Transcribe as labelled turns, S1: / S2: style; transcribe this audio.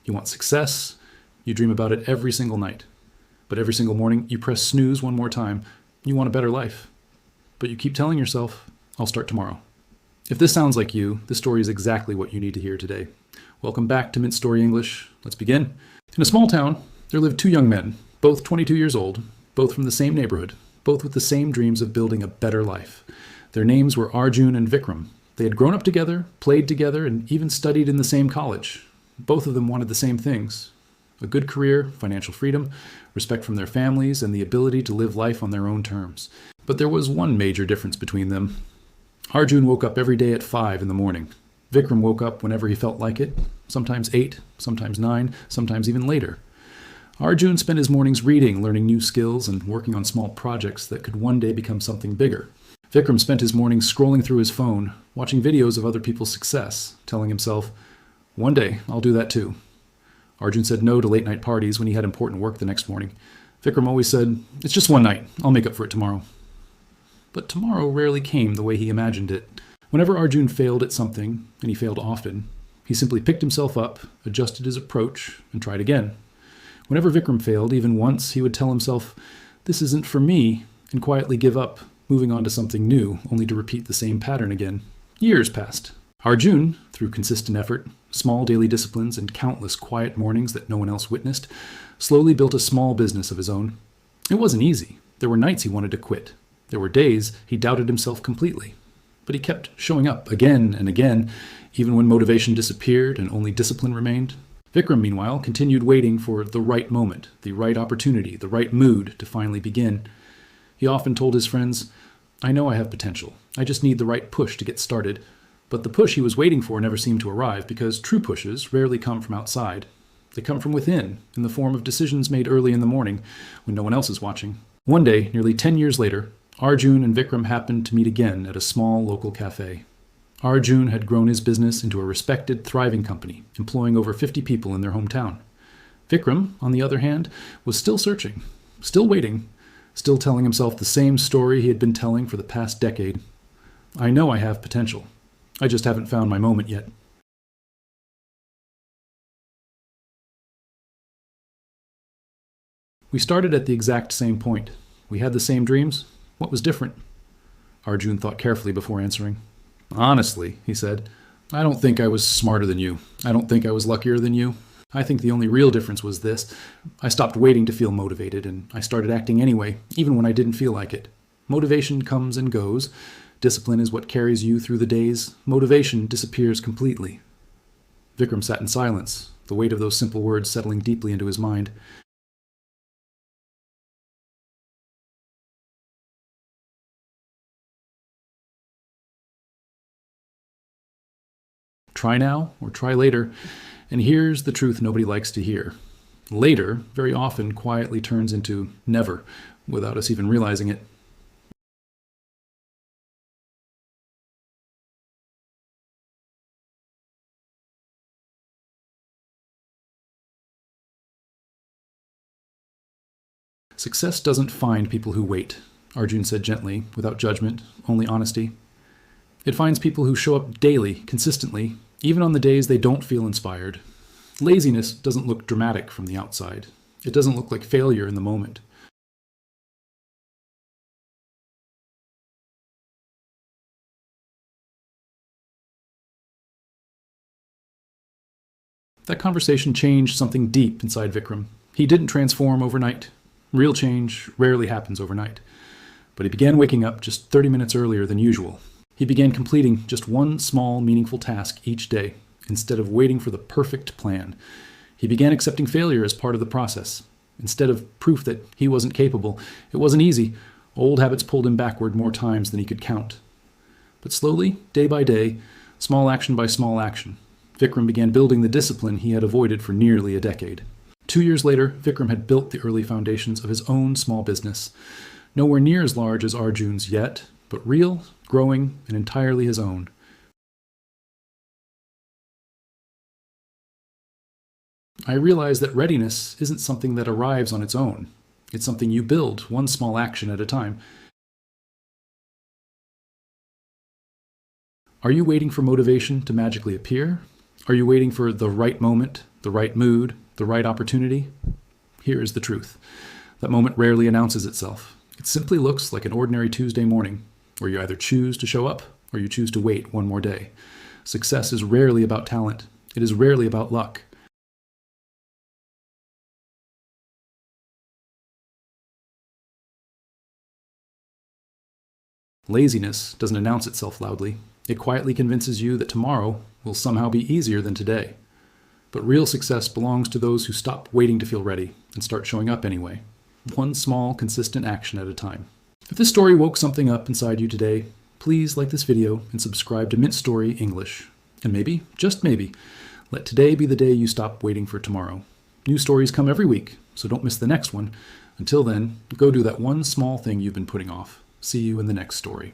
S1: You want success. You dream about it every single night. But every single morning, you press snooze one more time. You want a better life. But you keep telling yourself, I'll start tomorrow. If this sounds like you, this story is exactly what you need to hear today. Welcome back to MintStory English. Let's begin. In a small town, there lived two young men, both 22 years old, both from the same neighborhood, both with the same dreams of building a better life. Their names were Arjun and Vikram. They had grown up together, played together, and even studied in the same college. Both of them wanted the same things: a good career, financial freedom, respect from their families, and the ability to live life on their own terms. But there was one major difference between them. Arjun woke up every day at 5 in the morning. Vikram woke up whenever he felt like it, sometimes 8, sometimes 9, sometimes even later. Arjun spent his mornings reading, learning new skills, and working on small projects that could one day become something bigger. Vikram spent his mornings scrolling through his phone, watching videos of other people's success, telling himself, "One day, I'll do that too." Arjun said no to late-night parties when he had important work the next morning. Vikram always said, "It's just one night. I'll make up for it tomorrow." But tomorrow rarely came the way he imagined it. Whenever Arjun failed at something, and he failed often, he simply picked himself up, adjusted his approach, and tried again. Whenever Vikram failed, even once, he would tell himself, "This isn't for me," and quietly give up, moving on to something new, only to repeat the same pattern again. Years passed. Arjun, through consistent effort, small daily disciplines, and countless quiet mornings that no one else witnessed, slowly built a small business of his own. It wasn't easy. There were nights he wanted to quit. There were days he doubted himself completely. But he kept showing up again and again, even when motivation disappeared and only discipline remained. Vikram, meanwhile, continued waiting for the right moment, the right opportunity, the right mood to finally begin. He often told his friends, "I know I have potential. I just need the right push to get started." But the push he was waiting for never seemed to arrive, because true pushes rarely come from outside. They come from within, in the form of decisions made early in the morning, when no one else is watching. One day, nearly 10 years later, Arjun and Vikram happened to meet again at a small local cafe. Arjun had grown his business into a respected, thriving company, employing over 50 people in their hometown. Vikram, on the other hand, was still searching, still waiting, still telling himself the same story he had been telling for the past decade. "I know I have potential. I just haven't found my moment yet." We started at the exact same point. We had the same dreams. What was different? Arjun thought carefully before answering. "Honestly," he said, "I don't think I was smarter than you. I don't think I was luckier than you. I think the only real difference was this: I stopped waiting to feel motivated, and I started acting anyway, even when I didn't feel like it. Motivation comes and goes. Discipline is what carries you through the days. Motivation disappears completely." Vikram sat in silence, the weight of those simple words settling deeply into his mind. Try now or try later. And here's the truth nobody likes to hear. Later, very often, quietly turns into never, without us even realizing it. Success doesn't find people who wait, Arjun said gently, without judgment, only honesty. It finds people who show up daily, consistently, even on the days they don't feel inspired. Laziness doesn't look dramatic from the outside. It doesn't look like failure in the moment. That conversation changed something deep inside Vikram. He didn't transform overnight. Real change rarely happens overnight. But he began waking up just 30 minutes earlier than usual. He began completing just one small, meaningful task each day, instead of waiting for the perfect plan. He began accepting failure as part of the process. Instead of proof that he wasn't capable, it wasn't easy. Old habits pulled him backward more times than he could count. But slowly, day by day, small action by small action, Vikram began building the discipline he had avoided for nearly a decade. 2 years later, Vikram had built the early foundations of his own small business. Nowhere near as large as Arjun's yet, but real, growing, and entirely his own. I realized that readiness isn't something that arrives on its own. It's something you build, one small action at a time. Are you waiting for motivation to magically appear? Are you waiting for the right moment, the right mood, the right opportunity? Here is the truth. That moment rarely announces itself. It simply looks like an ordinary Tuesday morning, where you either choose to show up or you choose to wait one more day. Success is rarely about talent. It is rarely about luck. Laziness doesn't announce itself loudly. It quietly convinces you that tomorrow will somehow be easier than today. But real success belongs to those who stop waiting to feel ready and start showing up anyway. One small, consistent action at a time. If this story woke something up inside you today, please like this video and subscribe to MintStory English. And maybe, just maybe, let today be the day you stop waiting for tomorrow. New stories come every week, so don't miss the next one. Until then, go do that one small thing you've been putting off. See you in the next story.